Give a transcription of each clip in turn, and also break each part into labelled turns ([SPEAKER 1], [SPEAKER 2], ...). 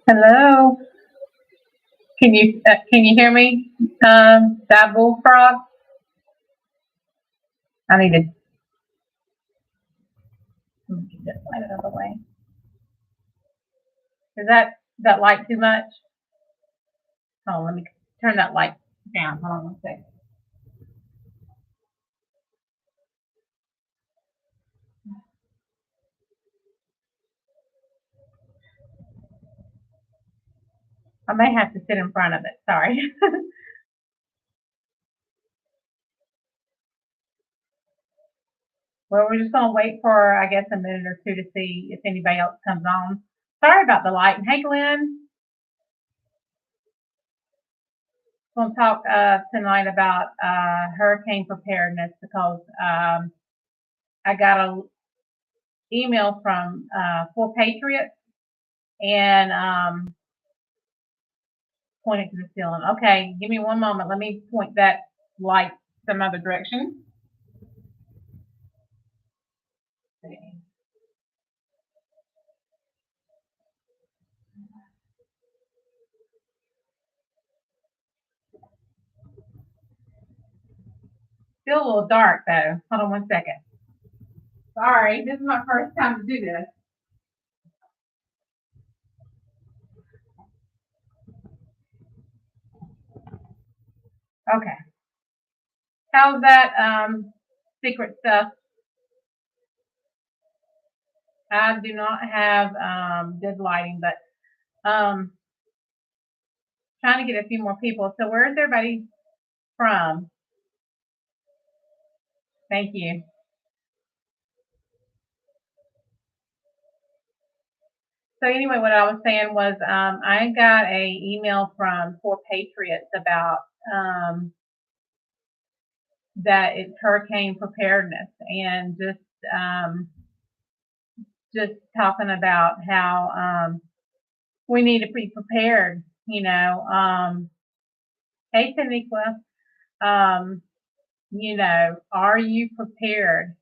[SPEAKER 1] Hello. Can you hear me? That bullfrog. I need to get this light out of the way. Is that light too much? Oh, let me turn that light down. Hold on one second. I may have to sit in front of it. Sorry. Well, we're just gonna wait for I guess a minute or two to see if anybody else comes on. Sorry about the light. Hey, Glenn. We're gonna talk tonight about hurricane preparedness because I got a email from 4Patriots and pointing to the ceiling. Okay, give me one moment. Let me point that light some other direction. Still a little dark though. Hold on one second. Sorry, this is my first time to do this. Okay. How's that secret stuff? I do not have good lighting, but trying to get a few more people. So where's everybody from? Thank you. So anyway, what I was saying was I got a email from 4Patriots about that it's hurricane preparedness and just talking about how we need to be prepared. Hey, Taniqua, are you prepared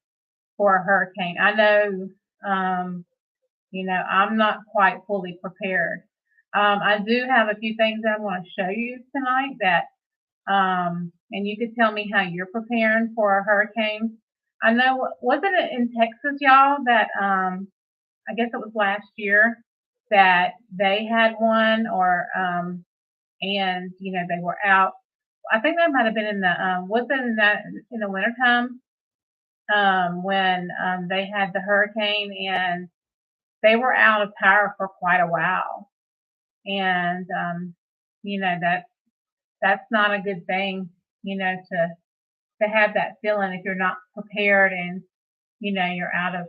[SPEAKER 1] for a hurricane? I know, I'm not quite fully prepared. I do have a few things that I want to show you tonight that, and you could tell me how you're preparing for a hurricane. I know, wasn't it in Texas, y'all, that I guess it was last year that they had one, or and they were out. I think that might have been in the was it in the wintertime when they had the hurricane and they were out of power for quite a while, and that's not a good thing, to have that feeling if you're not prepared and you're out of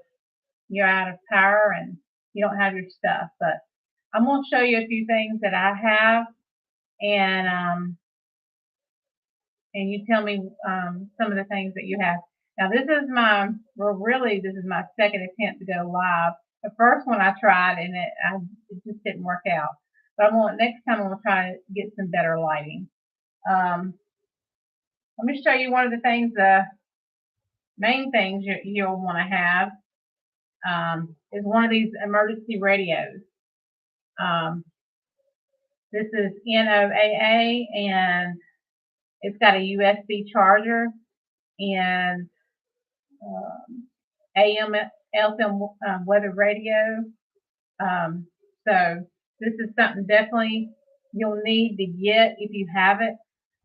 [SPEAKER 1] power and you don't have your stuff. But I'm going to show you a few things that I have, and you tell me some of the things that you have. Now this is my second attempt to go live. The first one I tried and it just didn't work out. But next time I'm gonna try to get some better lighting. Let me show you one of the things, the main things you'll want to have is one of these emergency radios. This is NOAA and it's got a USB charger and AM, FM weather radio. So this is something definitely you'll need to get if you have it,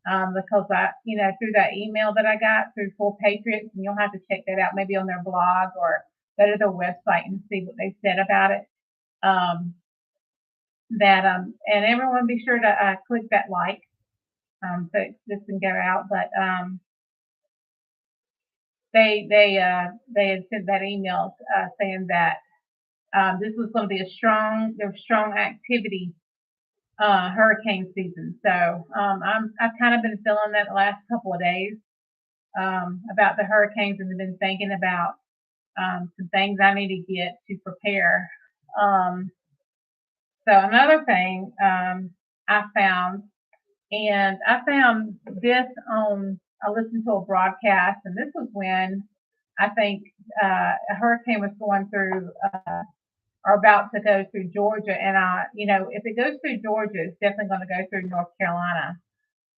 [SPEAKER 1] because through that email that I got through 4Patriots, and you'll have to check that out maybe on their blog or go to their website and see what they said about it. And everyone be sure to click that like so this can go out. But they had sent that email saying that this was going to be a strong activity hurricane season. So I've kind of been feeling that the last couple of days about the hurricanes, and have been thinking about some things I need to get to prepare. So another thing I found this I listened to a broadcast, and this was when I think a hurricane was going through are about to go through Georgia, and if it goes through Georgia, it's definitely going to go through North Carolina.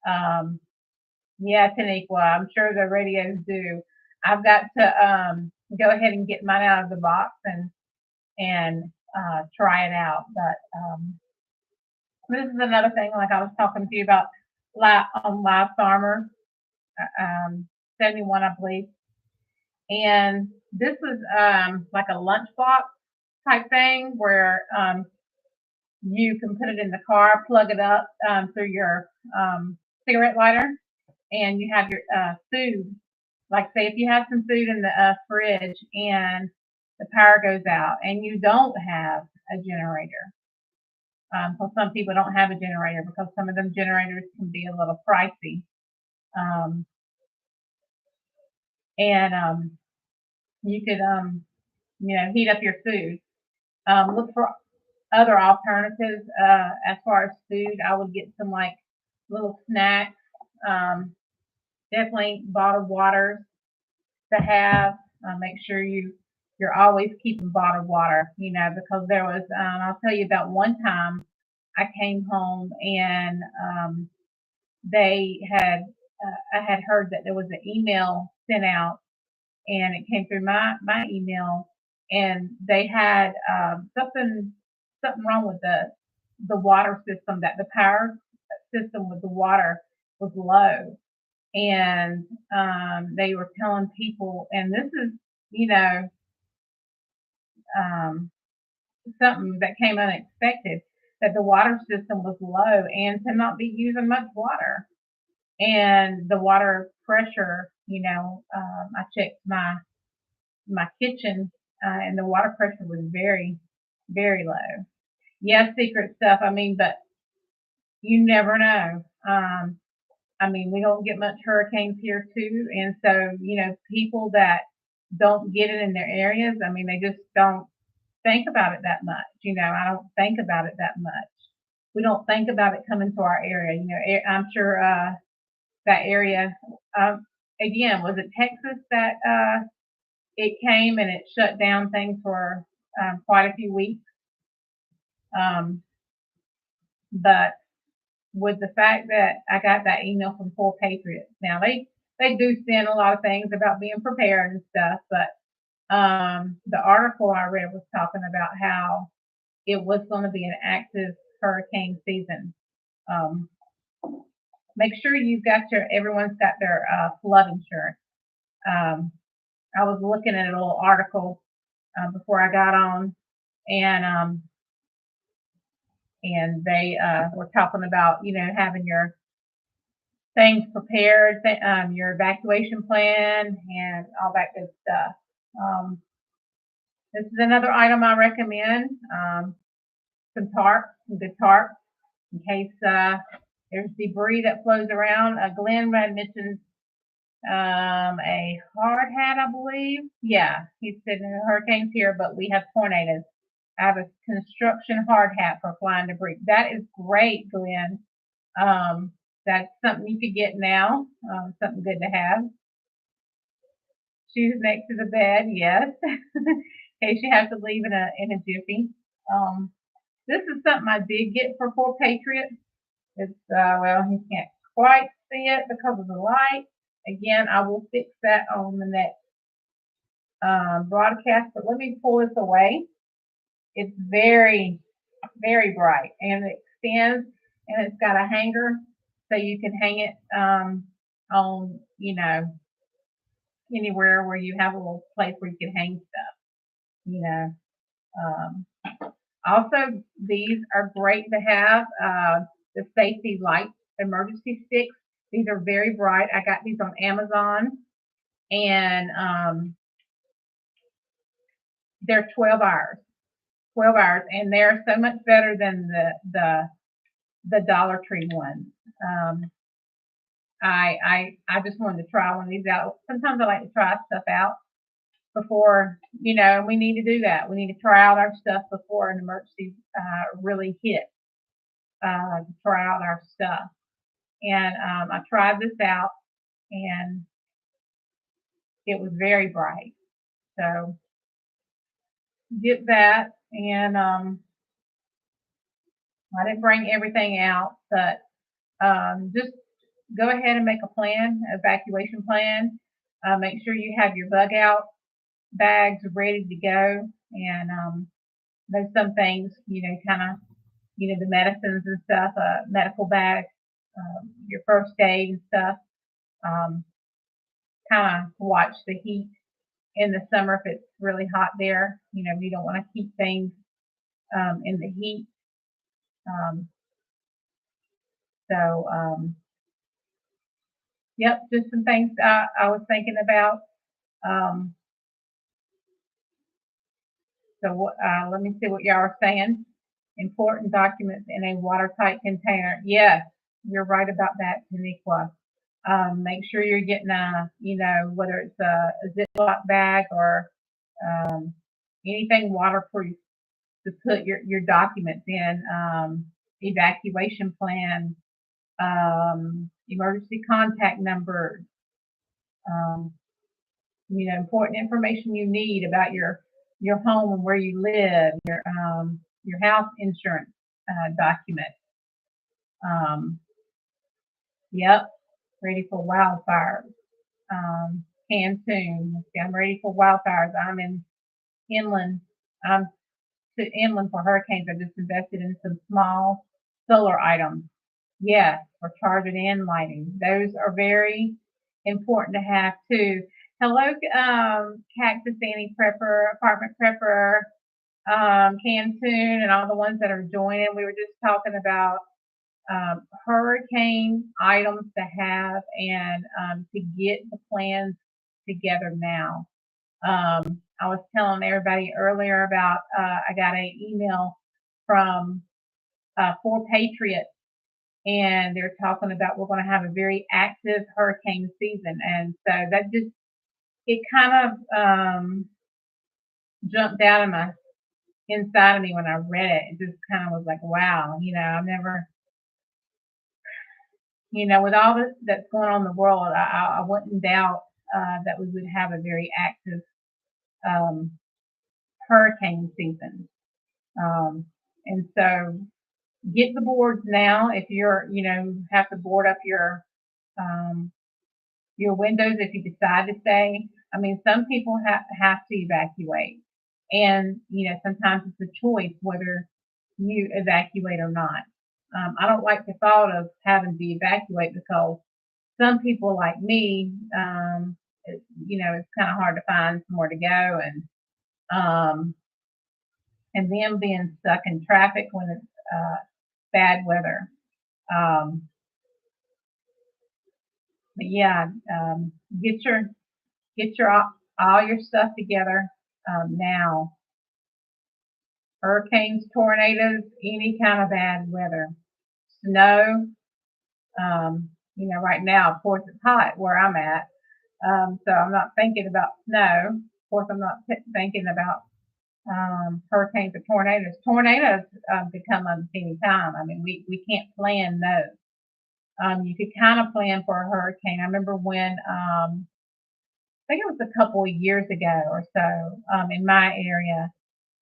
[SPEAKER 1] Um, yeah, Taniqua, I'm sure the radios do. I've got to go ahead and get mine out of the box and try it out. But this is another thing, like I was talking to you about on Live Farmer, 71, I believe. And this was like a lunchbox type thing where you can put it in the car, plug it up through your cigarette lighter, and you have your food. Like say if you have some food in the fridge and the power goes out and you don't have a generator. So some people don't have a generator because some of them generators can be a little pricey. And you could heat up your food. Look for other alternatives as far as food. I would get some like little snacks. Definitely bottled water to have. Make sure you're always keeping bottled water, because there was I'll tell you about one time I came home and they had I had heard that there was an email sent out and it came through my email and they had something wrong with the water system, that the power system with the water was low, and they were telling people, and this is um, something that came unexpected, that the water system was low and to not be using much water, and the water pressure, I checked my kitchen and the water pressure was very, very low. Yes, secret stuff. I mean, but you never know. I mean, we don't get much hurricanes here too, and so people that don't get it in their areas, I mean, they just don't think about it that much. I don't think about it that much. We don't think about it coming to our area. I'm sure that area. Again, was it Texas that it came and it shut down things for quite a few weeks? But with the fact that I got that email from Full Patriots, now they do send a lot of things about being prepared and stuff, but the article I read was talking about how it was going to be an active hurricane season. Make sure everyone's got their flood insurance. I was looking at a little article before I got on, and they were talking about having your things prepared, your evacuation plan, and all that good stuff. This is another item I recommend. Some good tarps, in case there's debris that flows around. Glenn had mentioned a hard hat, I believe. Yeah, he said the hurricane's here, but we have tornadoes. I have a construction hard hat for flying debris. That is great, Glenn. That's something you could get now. Something good to have. Shoes next to the bed, yes. In case you have to leave in a jiffy. This is something I did get for Full Patriots. It's well, you can't quite see it because of the light. Again, I will fix that on the next broadcast, but let me pull this away. It's very, very bright, and it extends, and it's got a hanger, so you can hang it on, anywhere where you have a little place where you can hang stuff. Also, these are great to have. The safety light emergency sticks. These are very bright. I got these on Amazon, and they're 12 hours. 12 hours, and they're so much better than the Dollar Tree ones. I just wanted to try one of these out. Sometimes I like to try stuff out before, and we need to do that. We need to try out our stuff before an emergency really hits. To try out our stuff, and I tried this out, and it was very bright. So get that, and I didn't bring everything out, but just go ahead and make a plan, evacuation plan. Make sure you have your bug out bags ready to go, and there's some things, kind of, the medicines and stuff, medical bags, your first aid and stuff. Um, Kind of watch the heat in the summer if it's really hot there. You don't want to keep things in the heat. Um, so, yep, just some things I was thinking about. Um, so let me see what y'all are saying. Important documents in a watertight container. Yes, you're right about that, Taniqua. Make sure you're getting whether it's a Ziploc bag or um, anything waterproof to put your documents in. Evacuation plan, emergency contact numbers, um, important information you need about your home and where you live, your house insurance document. Um, yep, ready for wildfires. Cancun. See, I'm ready for wildfires. I'm in inland. I'm to inland for hurricanes. I just invested in some small solar items. Yes, for charging and lighting. Those are very important to have too. Hello, Cactus Annie Prepper, Apartment Prepper, Cancun, and all the ones that are joining. We were just talking about hurricane items to have and to get the plans together now. I was telling everybody earlier about I got an email from For Patriots, and they're talking about we're going to have a very active hurricane season, and so that just it kind of jumped out of my inside of me when I read it. It just kind of was like, wow, I've never, with all that's going on in the world, I wouldn't doubt that we would have a very active um, hurricane season. Um, and so get the boards now if you're, have to board up um, your windows if you decide to stay. I mean, some people have to evacuate, and sometimes it's a choice whether you evacuate or not. I don't like the thought of having to evacuate because some people like me, it's kind of hard to find somewhere to go, um, and them being stuck in traffic when it's bad weather. Um, but yeah, get your all your stuff together now. Hurricanes, tornadoes, any kind of bad weather, snow. Right now, of course, it's hot where I'm at, so I'm not thinking about snow. Of course, I'm not thinking about hurricanes or tornadoes. Tornadoes could come up any time. I mean, we can't plan those. You could kind of plan for a hurricane. I remember when I think it was a couple of years ago or so in my area,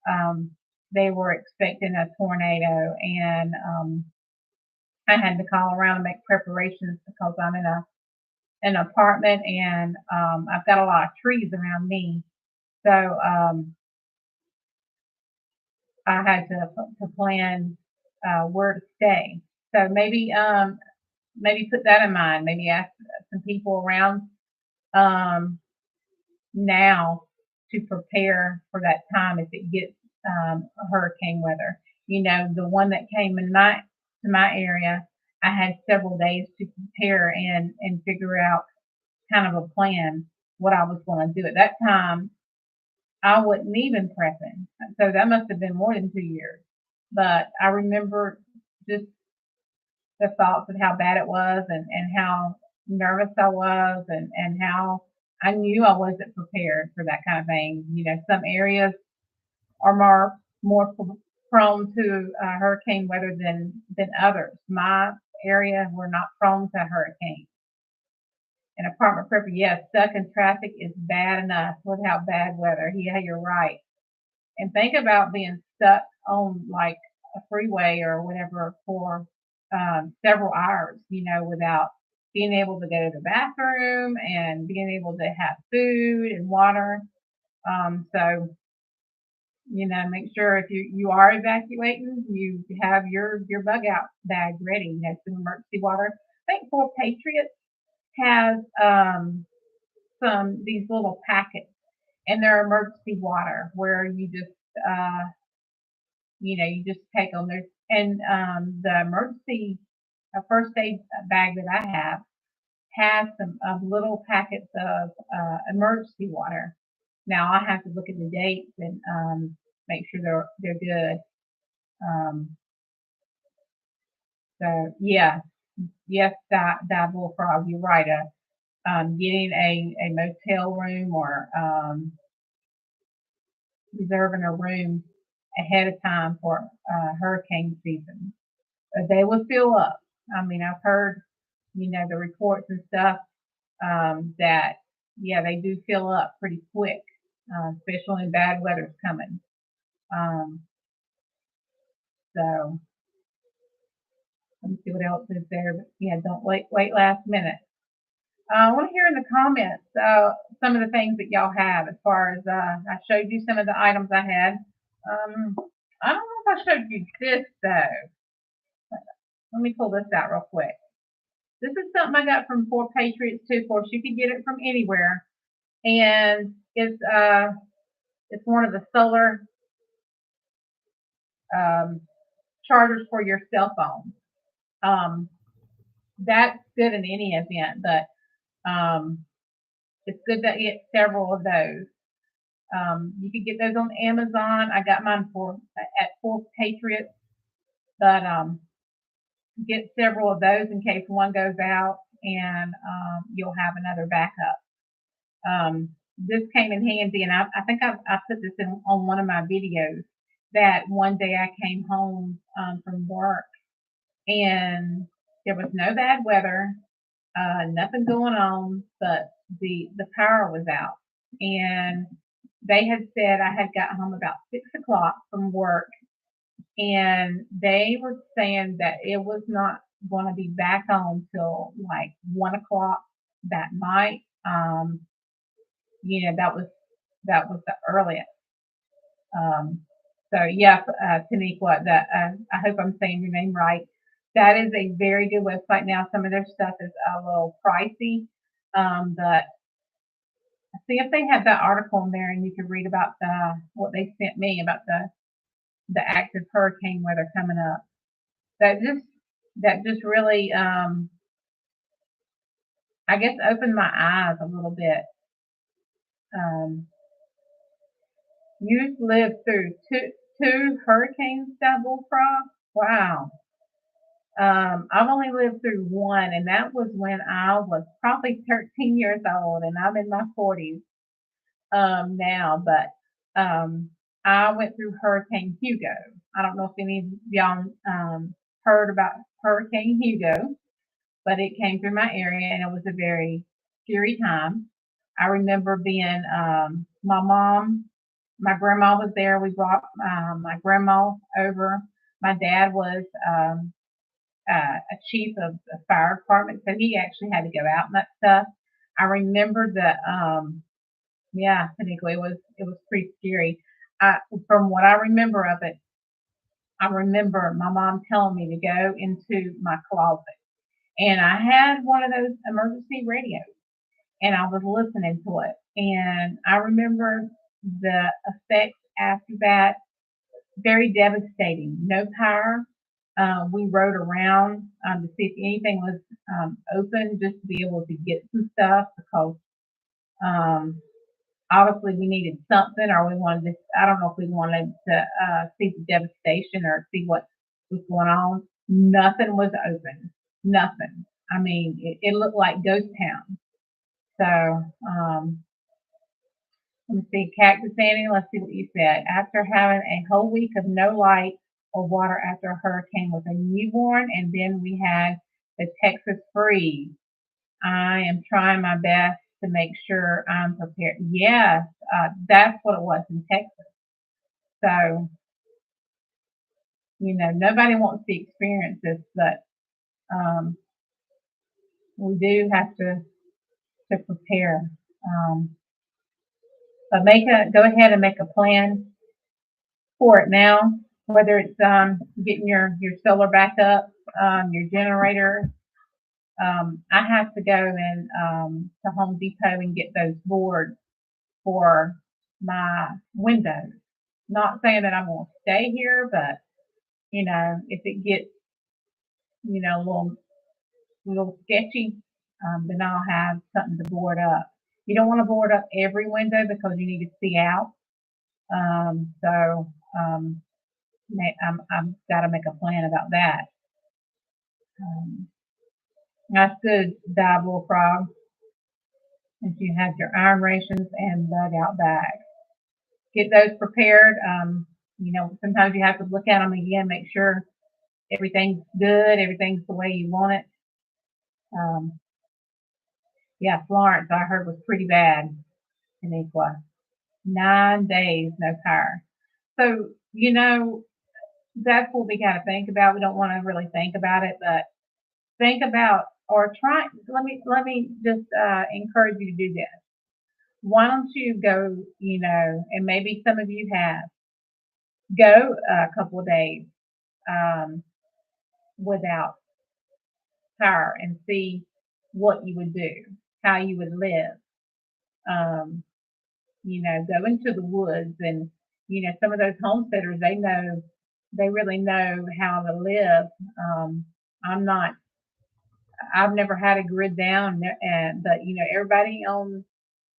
[SPEAKER 1] um, they were expecting a tornado, and I had to call around and make preparations because I'm in an apartment, and I've got a lot of trees around me. So I had to plan where to stay. So maybe put that in mind. Maybe ask some people around um, now to prepare for that time if it gets hurricane weather. The one that came to my area, I had several days to prepare and figure out kind of a plan what I was going to do. At that time, I wasn't even prepping, so that must have been more than 2 years. But I remember just the thoughts of how bad it was, and how nervous I was, and how I knew I wasn't prepared for that kind of thing. Some areas are more prone to hurricane weather than others. My area, we're not prone to hurricanes. An apartment prepper, yes, stuck in traffic is bad enough without bad weather. Yeah, you're right. And think about being stuck on like a freeway or whatever for several hours, without being able to go to the bathroom and being able to have food and water. So, make sure if you are evacuating, you have your bug out bag ready. Some emergency water. I think Four Patriots has some these little packets, and they're emergency water where uh, you just take them. There's and the emergency first aid bag that I have has some little packets of emergency water. Now I have to look at the dates and make sure they're good. Um, so yeah, yes, that bullfrog, you're right. Getting a motel room or reserving a room ahead of time for hurricane season. They will fill up. I mean, I've heard, the reports and stuff that, yeah, they do fill up pretty quick, especially when bad weather's coming. Um, so let me see what else is there. But yeah, don't wait last minute. I want to hear in the comments some of the things that y'all have as far as I showed you some of the items I had. Um, I don't know if I showed you this though. Let me pull this out real quick. This is something I got from Four Patriots too. Of course, you can get it from anywhere, and it's one of the solar um, chargers for your cell phone. Um, that's good in any event, but it's good to get several of those. You can get those on Amazon. I got mine at Four Patriots, but get several of those in case one goes out, and you'll have another backup. This came in handy, and I think I put this on one of my videos. That one day I came home from work, and there was no bad weather, nothing going on, but the power was out, and they had said I had got home about 6 o'clock from work, and they were saying that it was not going to be back on till like 1 o'clock that night. That was the earliest. Um, so yeah, Taniqua, I hope I'm saying your name right. That is a very good website. Now some of their stuff is a little pricey, but see if they have that article in there, and you can read about what they sent me about the active hurricane weather coming up. That just that just really, I guess, opened my eyes a little bit. Um, you've lived through two hurricanes, that bullfrog. Wow. I've only lived through one, and that was when I was probably 13 years old, and I'm in my 40s now. But I went through Hurricane Hugo. I don't know if any of y'all heard about Hurricane Hugo, but it came through my area, and it was a very scary time. I remember being my grandma was there. We brought my grandma over. My dad was a chief of the fire department, so he actually had to go out and that stuff. I remember that, yeah, technically it was pretty scary. From what I remember of it, I remember my mom telling me to go into my closet, and I had one of those emergency radios, and I was listening to it, and I remember the effects after that, very devastating. No power. We rode around to see if anything was open, just to be able to get some stuff because um, obviously we needed something, or we wanted to. I don't know if we wanted to see the devastation or see what was going on. Nothing was open. Nothing. I mean, it looked like ghost town. So let me see, Cactus Annie, let's see what you said. After having a whole week of no light or water after a hurricane with a newborn, and then we had the Texas freeze. I am trying my best to make sure I'm prepared. Yes, that's what it was in Texas. So, nobody wants to experience this, but um, we do have to prepare. Um, but go ahead and make a plan for it now, whether it's getting your solar back up, your generator. I have to go to Home Depot and get those boards for my windows. Not saying that I'm going to stay here, but if it gets a little sketchy, then I'll have something to board up. You don't want to board up every window because you need to see out. So I've got to make a plan about that. Um, that's good, die bullfrog. If you have your iron rations and bug out bags, get those prepared. Sometimes you have to look at them again, make sure everything's good, everything's the way you want it. Yeah, Florence, I heard, was pretty bad in Equa. 9 days, no power. So, that's what we got to think about. We don't want to really think about it, but think about or try. Let me just encourage you to do this. Why don't you go, and maybe some of you have, go a couple of days um, without power and see what you would do, how you would live. Um, go into the woods and, some of those homesteaders, they really know how to live. I'm not, I've never had a grid down, but everybody in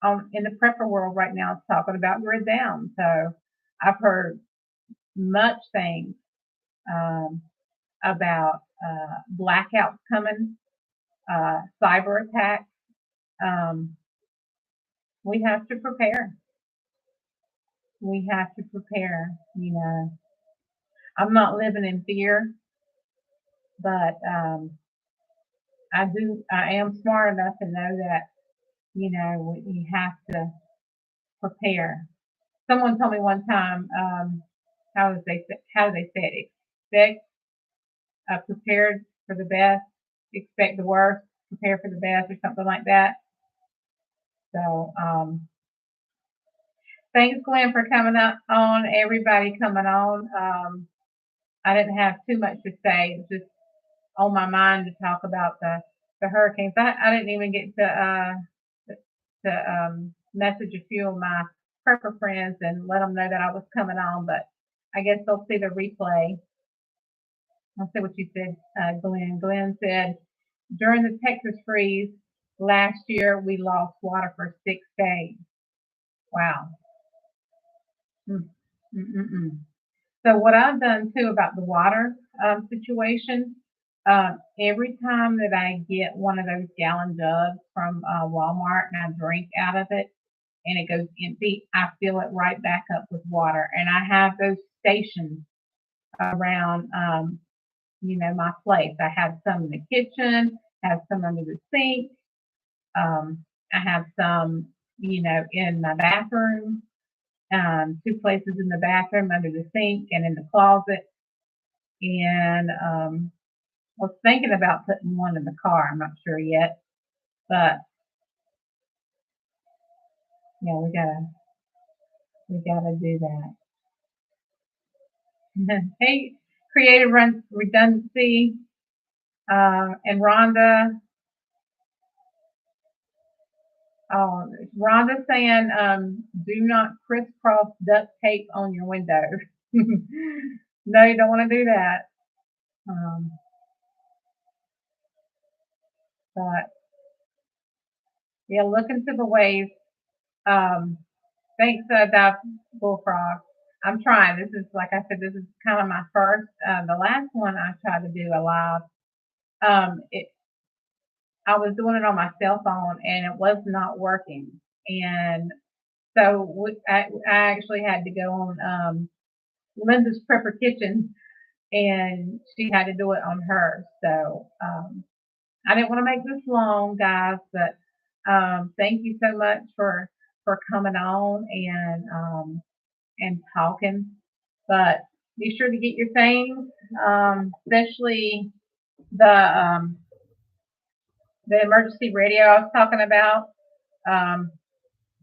[SPEAKER 1] the prepper world right now is talking about grid down. So I've heard much things um, about blackouts coming, cyber attacks. Um, we have to prepare. We have to prepare. I'm not living in fear, but I am smart enough to know that you have to prepare. Someone told me one time, how do they say it? Expect prepared for the best, expect the worst, prepare for the best, or something like that. So thanks, Glenn, for coming on. Everybody coming on. I didn't have too much to say. It's just on my mind to talk about the hurricanes. I didn't even get to message a few of my prepper friends and let them know that I was coming on, but I guess they'll see the replay. I'll see what you said, Glenn. Glenn said, during the Texas freeze last year, we lost water for 6 days. Wow. Mm-mm-mm. So what I've done too about the water situation, every time that I get one of those gallon jugs from Walmart and I drink out of it and it goes empty, I fill it right back up with water. And I have those stations around, my place. I have some in the kitchen, have some under the sink. I have some, in my bathroom, two places in the bathroom, under the sink and in the closet. And I was thinking about putting one in the car. I'm not sure yet, but yeah, we gotta do that. Hey, creative redundancy, and Rhonda. Oh, Rhonda saying, do not crisscross duct tape on your window. No, you don't want to do that. Um, but yeah, look into the ways. Um, thanks, Dive Bullfrog. I'm trying. This is, like I said, this is kind of my first. The last one I tried to do a live. I was doing it on my cell phone and it was not working. And so I actually had to go on Linda's Prepper Kitchen and she had to do it on hers. So I didn't want to make this long, guys, but thank you so much for coming on and talking. But be sure to get your things, especially the the emergency radio I was talking about. Um,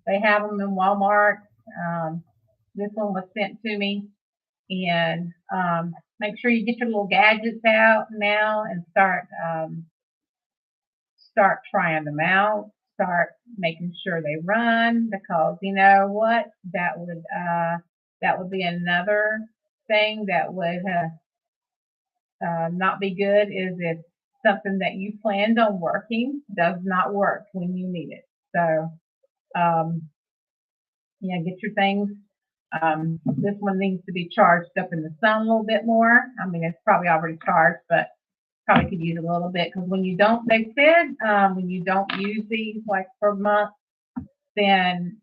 [SPEAKER 1] they have them in Walmart. Um, this one was sent to me, and make sure you get your little gadgets out now and start trying them out. Start making sure they run, because you know what, that would be another thing that would not be good, is if something that you planned on working does not work when you need it. So, um, yeah, get your things. This one needs to be charged up in the sun a little bit more. I mean, it's probably already charged, but probably could use a little bit, because when you don't, they said, when you don't use these like for a month, then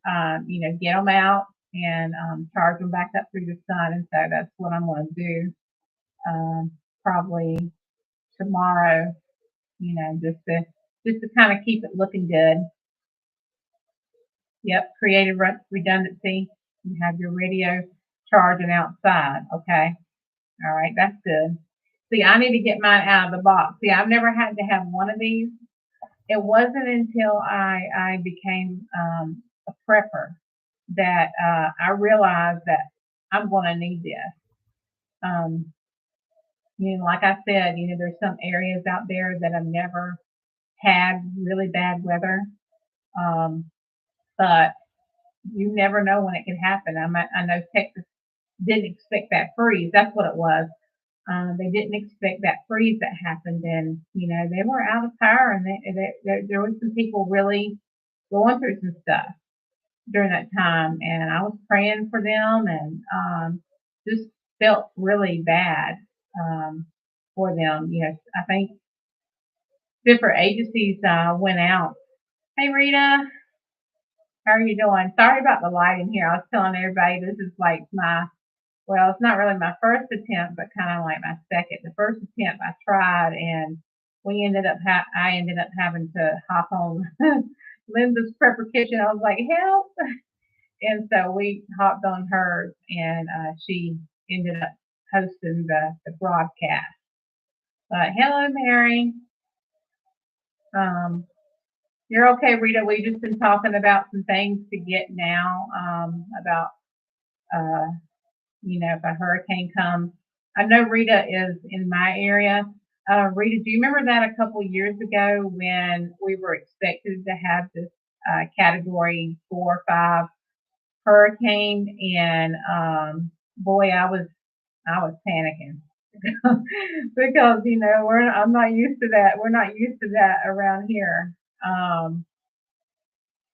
[SPEAKER 1] get them out and charge them back up through the sun. And so that's what I'm going to do, um, probably tomorrow. Just to kind of keep it looking good. Yep, creative redundancy. You have your radio charging outside. Okay, all right, that's good. See, I need to get mine out of the box. See, I've never had to have one of these. It wasn't until I became a prepper that I realized that I'm going to need this. Um, like I said, there's some areas out there that have never had really bad weather, um, but you never know when it could happen. I know Texas didn't expect that freeze. That's what it was. They didn't expect that freeze that happened, and they were out of power, and there was some people really going through some stuff during that time, and I was praying for them, and just felt really bad um, for them. I think different agencies went out. Hey, Rita, how are you doing? Sorry about the light in here. I was telling everybody this is like well, it's not really my first attempt, but kind of like my second. The first attempt I tried, and I ended up having to hop on Linda's prepper kitchen. I was like, help! And so we hopped on hers, and she ended up hosting the broadcast. But hello, Mary. Um, you're okay, Rita. We just been talking about some things to get now, about uh, if a hurricane comes. I know Rita is in my area. Rita, do you remember that a couple years ago when we were expected to have this category 4 or 5 hurricane, and boy, I was panicking because I'm not used to that. We're not used to that around here. Um,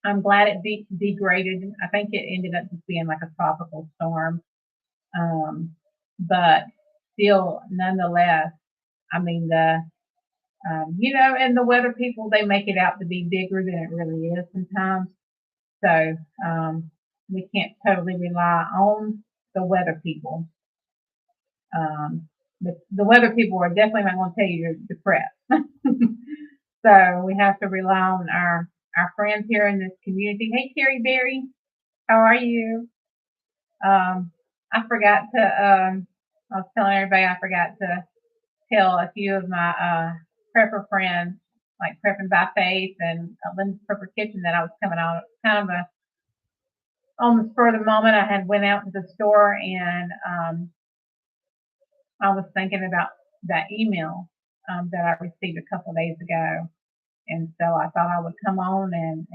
[SPEAKER 1] I'm glad it degraded. I think it ended up just being like a tropical storm, um, but still, nonetheless, I mean and the weather people, they make it out to be bigger than it really is sometimes. So we can't totally rely on the weather people. The weather people are definitely not going to tell you you're depressed. So we have to rely on our friends here in this community. Hey, Carrie Berry, how are you? Um, I forgot to. I was telling everybody I forgot to tell a few of my prepper friends, like Prepping by Faith and Lynn's Prepper Kitchen, that I was coming on kind of on the spur of the moment. I had went out to the store, and I was thinking about that email that I received a couple of days ago, and so I thought I would come on and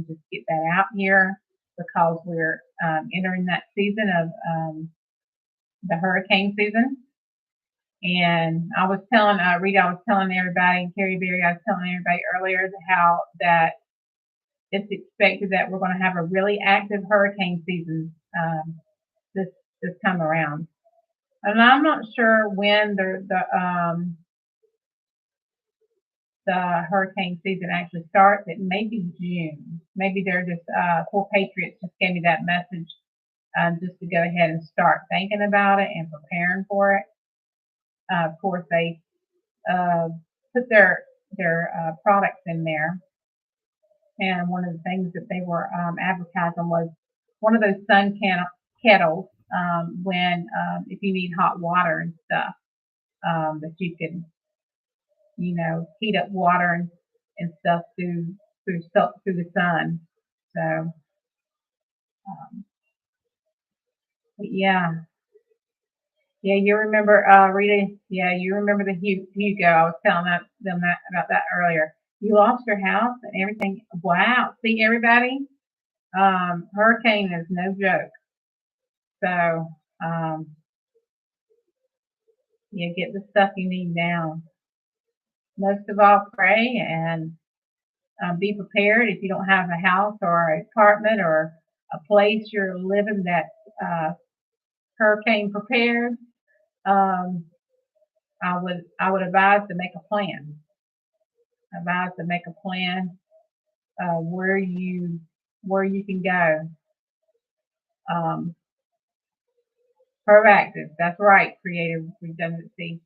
[SPEAKER 1] just get that out here, because we're entering that season of the hurricane season. And I was telling Rita, I was telling everybody, and Carrie Berry, I was telling everybody earlier how that it's expected that we're going to have a really active hurricane season this time around. And I'm not sure when the hurricane season actually starts. It may be June. Maybe they're just Poor Patriots just gave me that message just to go ahead and start thinking about it and preparing for it. Of course, they put their products in there, and one of the things that they were advertising was one of those sun kettles. when if you need hot water and stuff, that you can, heat up water and stuff through the sun. So yeah, yeah, you remember Rita? Yeah, you remember the Hugo? I was telling them that about that earlier. You lost your house and everything. Wow. See, everybody, hurricane is no joke. So yeah, get the stuff you need now. Most of all, pray and be prepared if you don't have a house or an apartment or a place you're living that's hurricane prepared. Um, I would advise to make a plan. Advise to make a plan where you can go. Um, Proactive. That's right. Creative redundancy.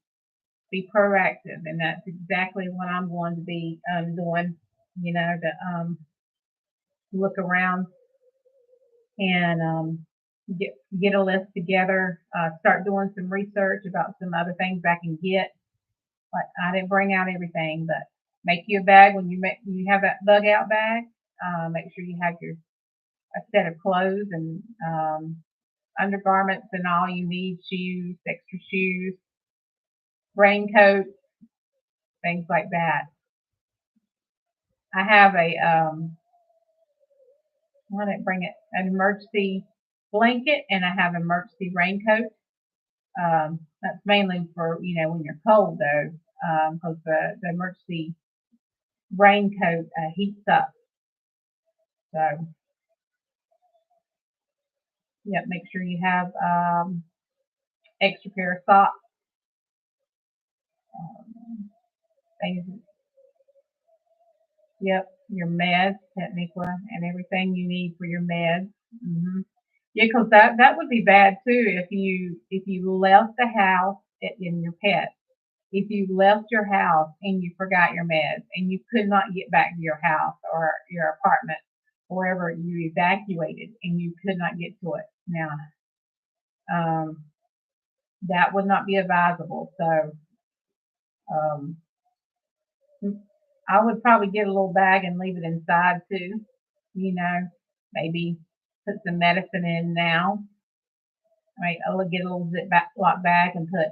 [SPEAKER 1] Be proactive, and that's exactly what I'm going to be doing. To look around and get a list together. Start doing some research about some other things I can get. Like I didn't bring out everything, but make you a bag when you have that bug out bag. Make sure you have your a set of clothes and undergarments and all you need, shoes, extra shoes, raincoat, things like that. I have I didn't bring it, an emergency blanket and I have an emergency raincoat. That's mainly for, when you're cold though, because the emergency raincoat heats up. So, yeah, make sure you have extra pair of socks, um, things, yep, your meds, technically, and everything you need for your meds. hmm Yeah, because that would be bad too if you left the house in your pet. If you left your house and you forgot your meds and you could not get back to your house or your apartment, wherever you evacuated, and you could not get to it. Now, um, that would not be advisable. So, um, I would probably get a little bag and leave it inside too. You know, maybe put some medicine in now. Right, I'll get a little zip back lock bag and put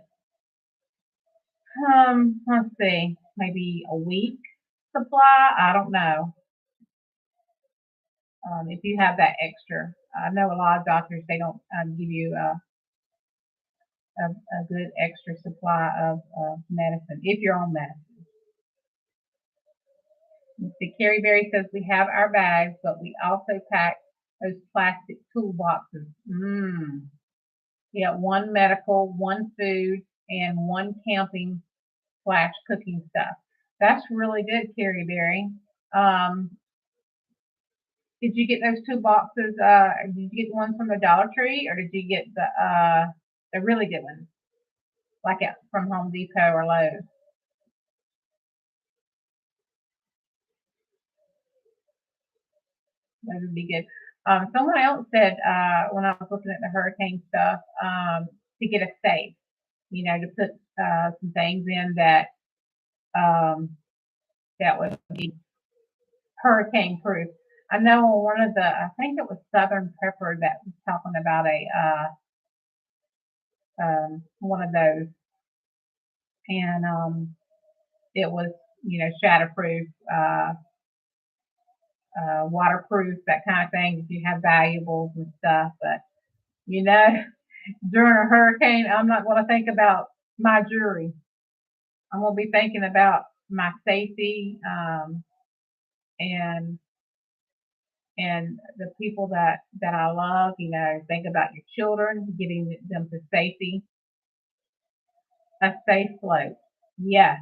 [SPEAKER 1] let's see, maybe a week supply. I don't know. If you have that extra, I know a lot of doctors they don't give you a good extra supply of medicine if you're on medicine. The Carrie Berry says we have our bags, but we also pack those plastic toolboxes. Yeah, one medical, one food, and one camping slash cooking stuff. That's really good, Carrie Berry. Um, did you get those two boxes? Did you get one from the Dollar Tree, or did you get the really good ones, like from Home Depot or Lowe's? Those would be good. Someone else said when I was looking at the hurricane stuff to get a safe, to put some things in um, that would be hurricane proof. I know on one of I think it was Southern Pepper that was talking about one of those, and it was shatterproof, waterproof, that kind of thing. If you have valuables and stuff, but you know, during a hurricane, I'm not going to think about my jewelry. I'm going to be thinking about my safety, and the people that I love. Think about your children, getting them to safety, a safe float. Yes,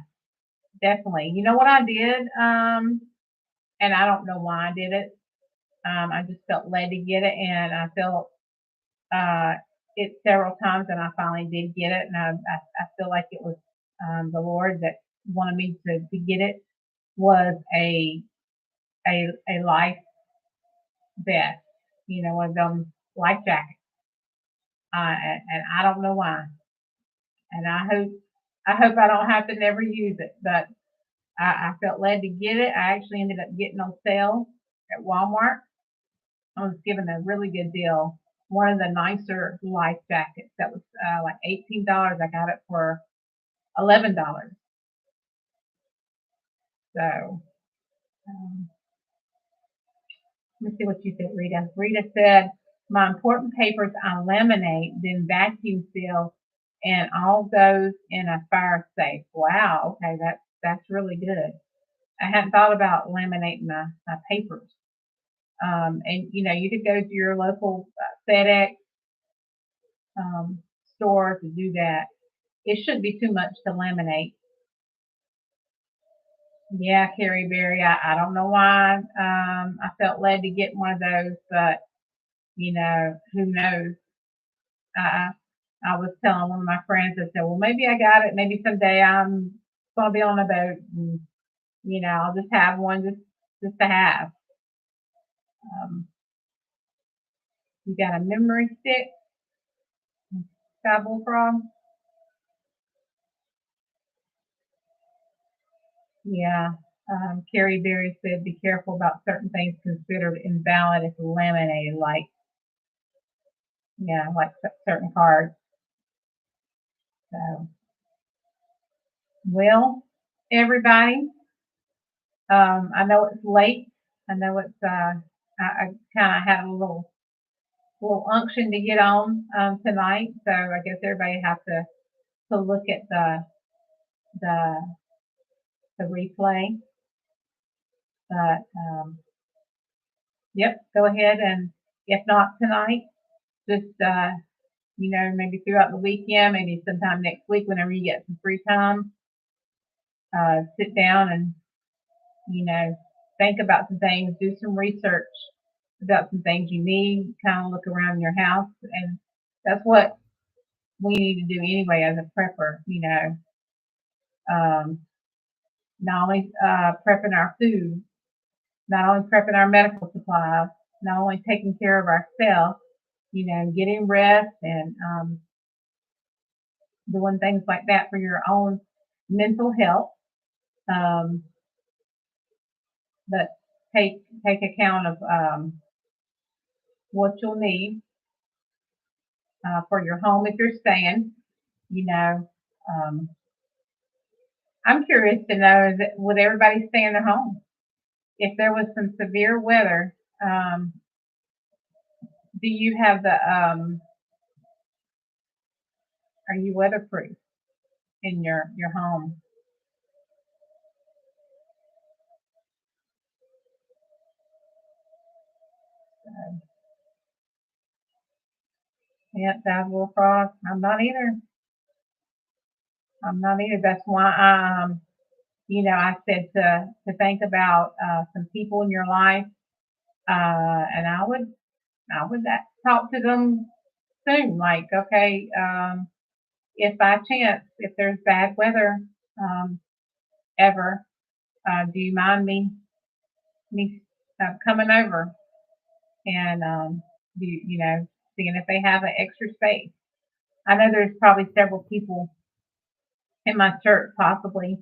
[SPEAKER 1] definitely. You know what I did? And I don't know why I did it. I just felt led to get it, and I felt uh, it several times, and I finally did get it, and I feel like it was the Lord that wanted me to get it. Was a life vest, one of them life jackets. And I don't know why. And I hope I don't have to never use it. But I felt led to get it. I actually ended up getting on sale at Walmart. I was given a really good deal. One of the nicer life jackets that was like $18. I got it for $11. So um, let me see what you said, Rita. Rita said, my important papers I laminate, then vacuum seal, and all goes in a fire safe. Wow, okay, that's really good. I hadn't thought about laminating my papers. And you could go to your local FedEx um, store to do that. It shouldn't be too much to laminate. Yeah, Carrie Berry. I don't know why I felt led to get one of those, but who knows? I I was telling one of my friends, I said, well, maybe I got it. Maybe someday I'm gonna be on a boat, and I'll just have one just to have. Um, you got a memory stick, Sky Bullfrog? Yeah. Carrie Berry said, be careful about certain things considered invalid if laminated, like, yeah, like certain cards. So, well, everybody, I know it's late. I know I kind of had a little unction to get on tonight. So I guess everybody has to look at the, the replay. But, yep, go ahead. And if not tonight, just, maybe throughout the weekend, maybe sometime next week, whenever you get some free time, sit down and, you know, think about some things, do some research about some things you need, kind of look around your house. And that's what we need to do anyway as a prepper, um, not only prepping our food, not only prepping our medical supplies, not only taking care of ourselves, getting rest and doing things like that for your own mental health. Um, but take account of what you'll need for your home if you're staying. You know, um, I'm curious to know would everybody stay in their home if there was some severe weather? Do you have are you weatherproof in your home? So, yeah, that will frost. I'm not either. I'm not either. That's why I said to think about some people in your life, and I would talk to them soon. Like, okay, if by chance, if there's bad weather um, ever, do you mind me coming over and seeing if they have an extra space? I know there's probably several people in my church, possibly.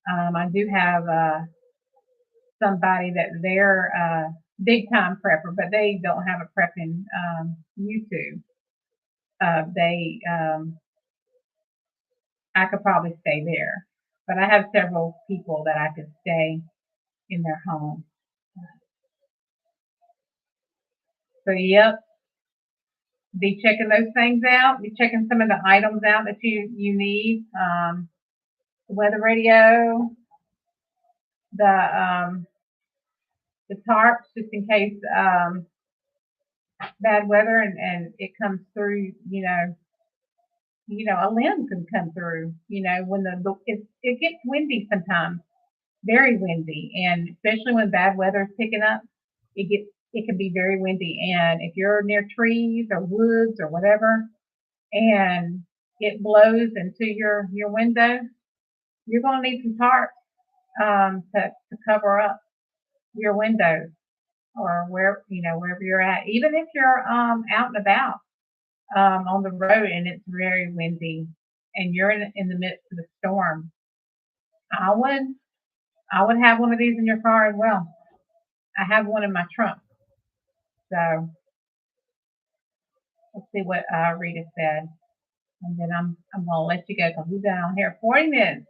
[SPEAKER 1] I do have somebody that they're big time prepper, but they don't have a prepping YouTube. They I could probably stay there, but I have several people that I could stay in their home. So yep, be checking those things out. Be checking some of the items out that you need. The weather radio, the the tarps, just in case bad weather and it comes through. A limb can come through. When it gets windy sometimes, very windy, and especially when bad weather is picking up, it can be very windy. And if you're near trees or woods or whatever, and it blows into your window, you're going to need some tarps to cover up your windows or wherever you're at. Even if you're out and about, on the road and it's very windy and you're in the midst of a storm, I would I would have one of these in your car as well. I have one in my trunk. So let's see what Rita said, and then I'm gonna let you go because we've been on here 40 minutes.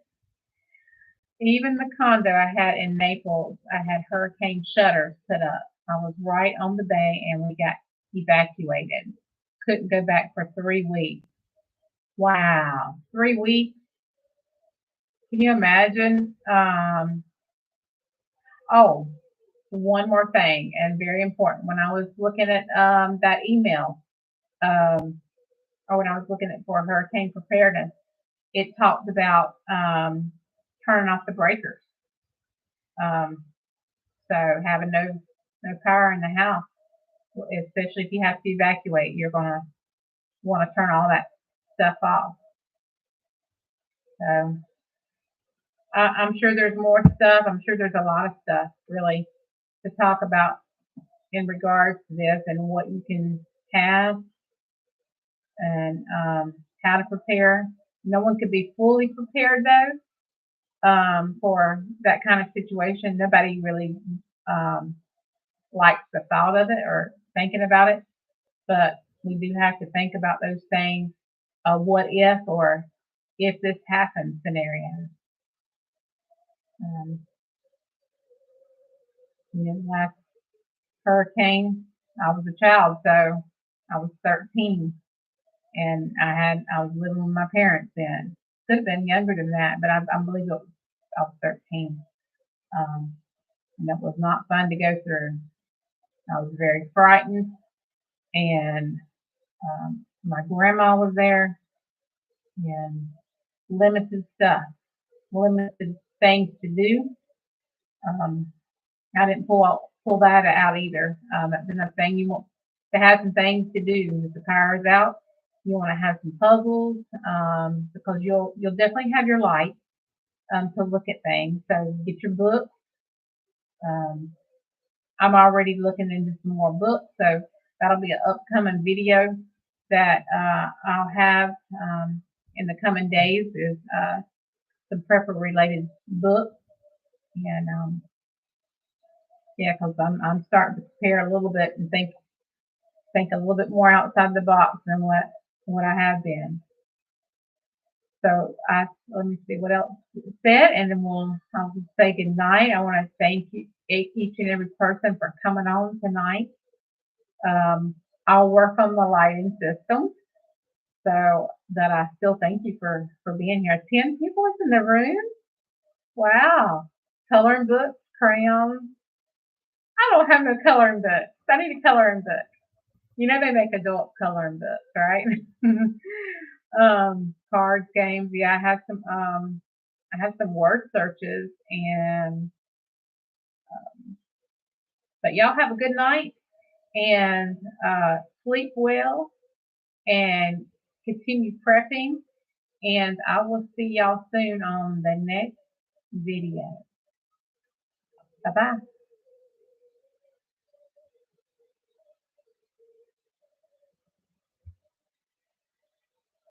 [SPEAKER 1] Even the condo I had in Naples, I had hurricane shutters put up. I was right on the bay and we got evacuated. Couldn't go back for 3 weeks. Wow, 3 weeks. Can you imagine? Oh, one more thing, and very important. When I was looking at that email, um, or when I was looking at for hurricane preparedness, it talked about turning off the breakers. Um, so having no power in the house, especially if you have to evacuate, you're gonna want to turn all that stuff off. So I'm sure there's more stuff. I'm sure there's a lot of stuff really to talk about in regards to this and what you can have and how to prepare. No one could be fully prepared though for that kind of situation. Nobody really um, likes the thought of it or thinking about it, but we do have to think about those things. What if or if this happens scenarios. Um, last hurricane, I was a child, so I was 13, and I was living with my parents then. Could have been younger than that, but I believe I was 13. Um, and that was not fun to go through. I was very frightened, and my grandma was there, and limited stuff, limited things to do. Um, I didn't pull that out either. That's another thing you want to have some things to do. If the power is out, you want to have some puzzles because you'll definitely have your light to look at things. So get your book. Um, I'm already looking into some more books, so that'll be an upcoming video that I'll have in the coming days. Is some prepper related books, and yeah, because I'm starting to prepare a little bit and think a little bit more outside the box than what I have been. So let me see what else it said, and then I'll just say good night. I want to thank you, each and every person for coming on tonight. Um, I'll work on the lighting system so that I still thank you for being here. 10 people is in the room. Wow. Coloring books, crayons. I don't have no coloring books. I need a coloring book. You know they make adult coloring books, right? Cards, games. Yeah, I have some word searches and but y'all have a good night and sleep well and continue prepping and I will see y'all soon on the next video. Bye bye.